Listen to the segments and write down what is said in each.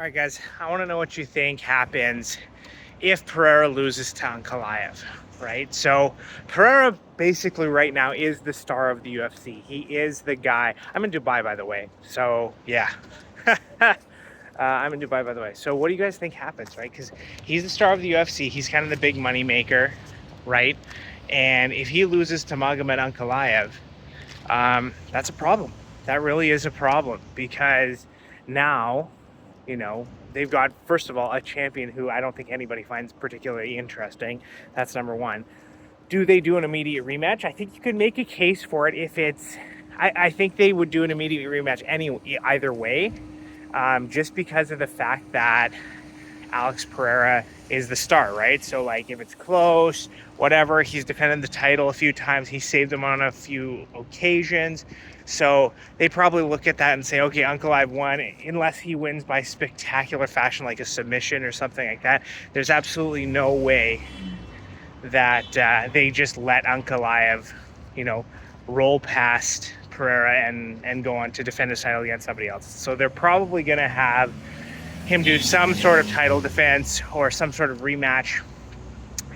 All right, guys, I want to know what you think happens if Periera loses to Anklaev, right? So Periera basically right now is the star of the UFC. He is the guy. I'm in Dubai, by the way. So yeah. I'm in Dubai, by the way. So what do you guys think happens, right? Because he's the star of the UFC. He's kind of the big money maker, right? And if he loses to Magomed Ankalaev, that's a problem. That really is a problem because now, they've got, first of all, a champion who I don't think anybody finds particularly interesting. That's number one. Do they do an immediate rematch? I think you could make a case for it if it's, I think they would do an immediate rematch either way, just because of the fact that Alex Periera is the star, right? So like if it's close, whatever, he's defended the title a few times, he saved them on a few occasions. So they probably look at that and say, okay, Ankalaev won, unless he wins by spectacular fashion, like a submission or something like that. There's absolutely no way that they just let Ankalaev, roll past Periera and go on to defend his title against somebody else. So they're probably going to have him do some sort of title defense or some sort of rematch.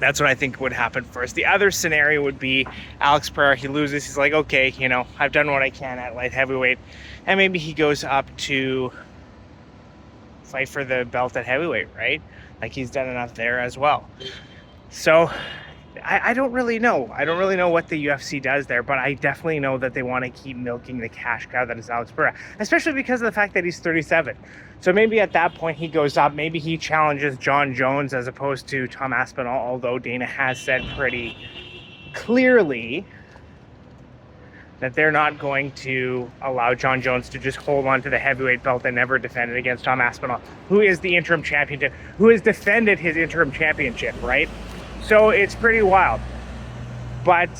That's what I think would happen first. The other scenario would be Alex Periera, he loses, he's like, okay, I've done what I can at light heavyweight, and maybe he goes up to fight for the belt at heavyweight, right? Like he's done enough there as well. So I don't really know. I don't really know what the UFC does there, but I definitely know that they want to keep milking the cash cow that is Alex Periera, especially because of the fact that he's 37. So maybe at that point he goes up. Maybe he challenges John Jones as opposed to Tom Aspinall, although Dana has said pretty clearly that they're not going to allow John Jones to just hold on to the heavyweight belt and never defend it against Tom Aspinall, who is the interim champion, who has defended his interim championship, right? So it's pretty wild. But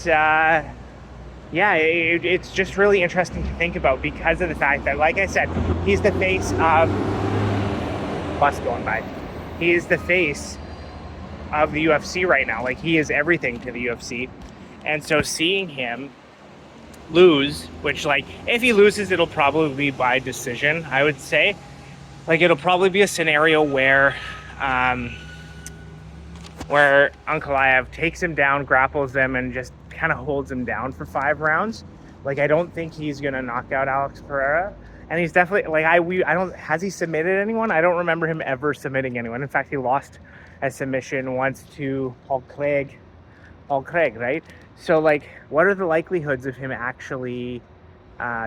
it's just really interesting to think about because of the fact that, like I said, he's the face of bus going by. He is the face of the UFC right now. Like, he is everything to the UFC. And so seeing him lose, which, like, if he loses, it'll probably be by decision, I would say. Like, it'll probably be a scenario where Ankalaev takes him down, grapples them, and just kind of holds him down for 5 rounds. Like, I don't think he's gonna knock out Alex Periera, and he's definitely like has he submitted anyone? I don't remember him ever submitting anyone. In fact, he lost a submission once to Anklaev, right? So like, what are the likelihoods of him actually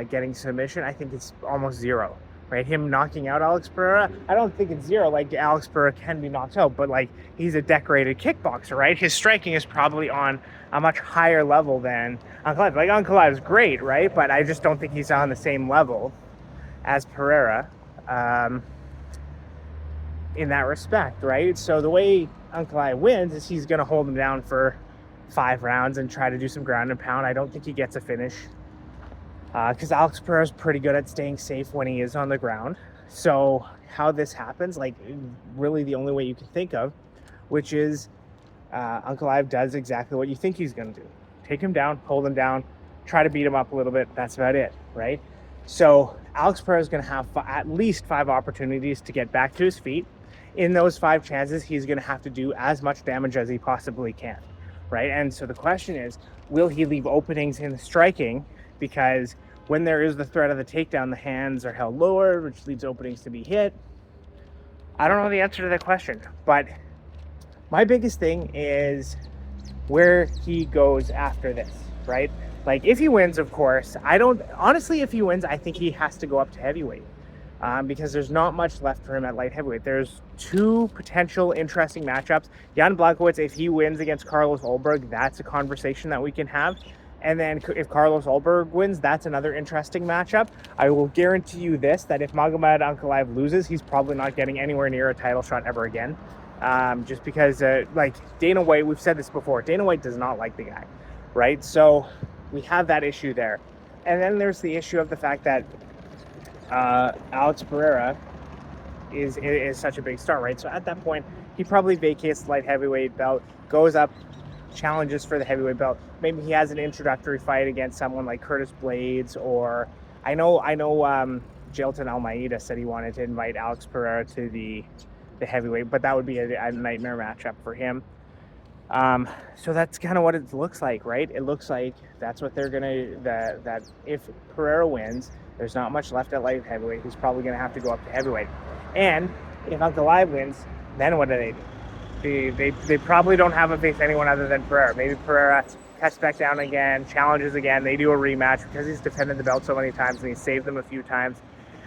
getting submission? I think it's almost zero. Right, him knocking out Alex Periera, I don't think it's zero. Like, Alex Periera can be knocked out, but like, he's a decorated kickboxer, right? His striking is probably on a much higher level than Anklaev. Like, Anklaev is great, right? But I just don't think he's on the same level as Periera in that respect, right? So the way Ankalaev wins is he's going to hold him down for 5 rounds and try to do some ground and pound. I don't think he gets a finish, because Alex Periera is pretty good at staying safe when he is on the ground. So how this happens, like, really the only way you can think of, which is Ankalaev does exactly what you think he's going to do. Take him down, hold him down, try to beat him up a little bit. That's about it, right? So Alex Periera is going to have at least 5 opportunities to get back to his feet. In those 5 chances, he's going to have to do as much damage as he possibly can, right? And so the question is, will he leave openings in the striking? Because when there is the threat of the takedown, the hands are held lower, which leaves openings to be hit. I don't know the answer to that question, but my biggest thing is where he goes after this, right? Like, if he wins, of course, if he wins, I think he has to go up to heavyweight, because there's not much left for him at light heavyweight. There's 2 potential interesting matchups. Jan Blachowicz, if he wins against Carlos Ulberg, that's a conversation that we can have. And then if Carlos Ulberg wins, that's another interesting matchup. I will guarantee you this, that if Magomed Ankalaev loses, he's probably not getting anywhere near a title shot ever again. Just because, like, Dana White, we've said this before, Dana White does not like the guy, right? So we have that issue there. And then there's the issue of the fact that Alex Periera is such a big star, right? So at that point, he probably vacates the light heavyweight belt, goes up, challenges for the heavyweight belt. Maybe he has an introductory fight against someone like Curtis Blades, or I know Jailton Almeida said he wanted to invite Alex Pereira to the heavyweight, but that would be a nightmare matchup for him. So that's kind of what it looks like, right? It looks like that's what they're gonna, that if Pereira wins, there's not much left at light heavyweight. He's probably gonna have to go up to heavyweight. And if Ankalaev wins, then what do? They probably don't have a face anyone other than Pereira. Maybe Pereira cuts back down again, challenges again. They do a rematch because he's defended the belt so many times and he's saved them a few times.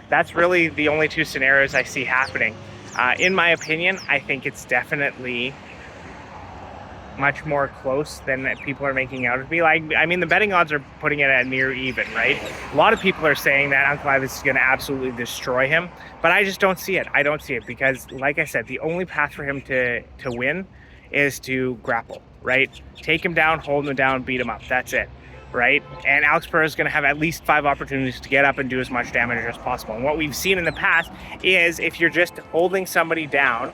That's really the only two scenarios I see happening. In my opinion, I think it's definitely much more close than people are making out to be. Like, I mean, the betting odds are putting it at near even, right? A lot of people are saying that Anklaev is going to absolutely destroy him, but I just don't see it. I don't see it because, like I said, the only path for him to win is to grapple, right? Take him down, hold him down, beat him up. That's it, right? And Alex Pereira is going to have at least 5 opportunities to get up and do as much damage as possible. And what we've seen in the past is if you're just holding somebody down,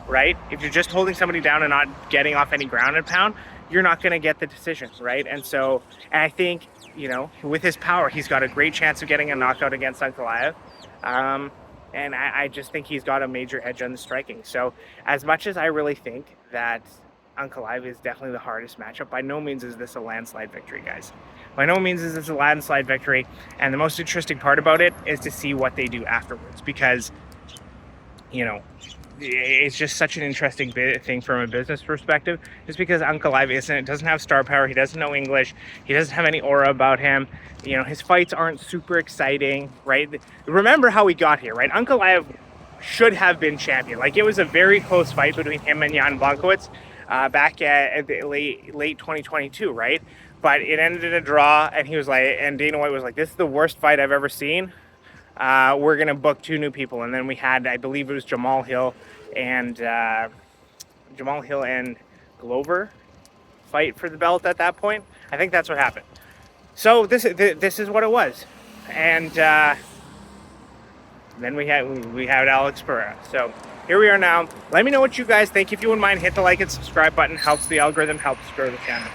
right? If you're just holding somebody down and not getting off any ground and pound, you're not going to get the decisions, right? And so, and I think, you know, with his power, he's got a great chance of getting a knockout against Anklaev. And I just think he's got a major edge on the striking. So as much as I really think that Anklaev is definitely the hardest matchup, by no means is this a landslide victory, guys. By no means is this a landslide victory. And the most interesting part about it is to see what they do afterwards, because, you know, it's just such an interesting thing from a business perspective, just because Anklaev doesn't have star power. He doesn't know English. He doesn't have any aura about him. You know, his fights aren't super exciting, right? Remember how he got here, right? Anklaev should have been champion. Like, it was a very close fight between him and Jan Blachowicz back at the late 2022, right? But it ended in a draw, and he was like, and Dana White was like, "This is the worst fight I've ever seen. We're going to book 2 new people." And then we had, I believe it was Jamal Hill and Glover fight for the belt at that point. I think that's what happened. So this is what it was. And then we had Alex Pereira. So here we are now. Let me know what you guys think. If you wouldn't mind, hit the like and subscribe button. Helps the algorithm, helps grow the channel.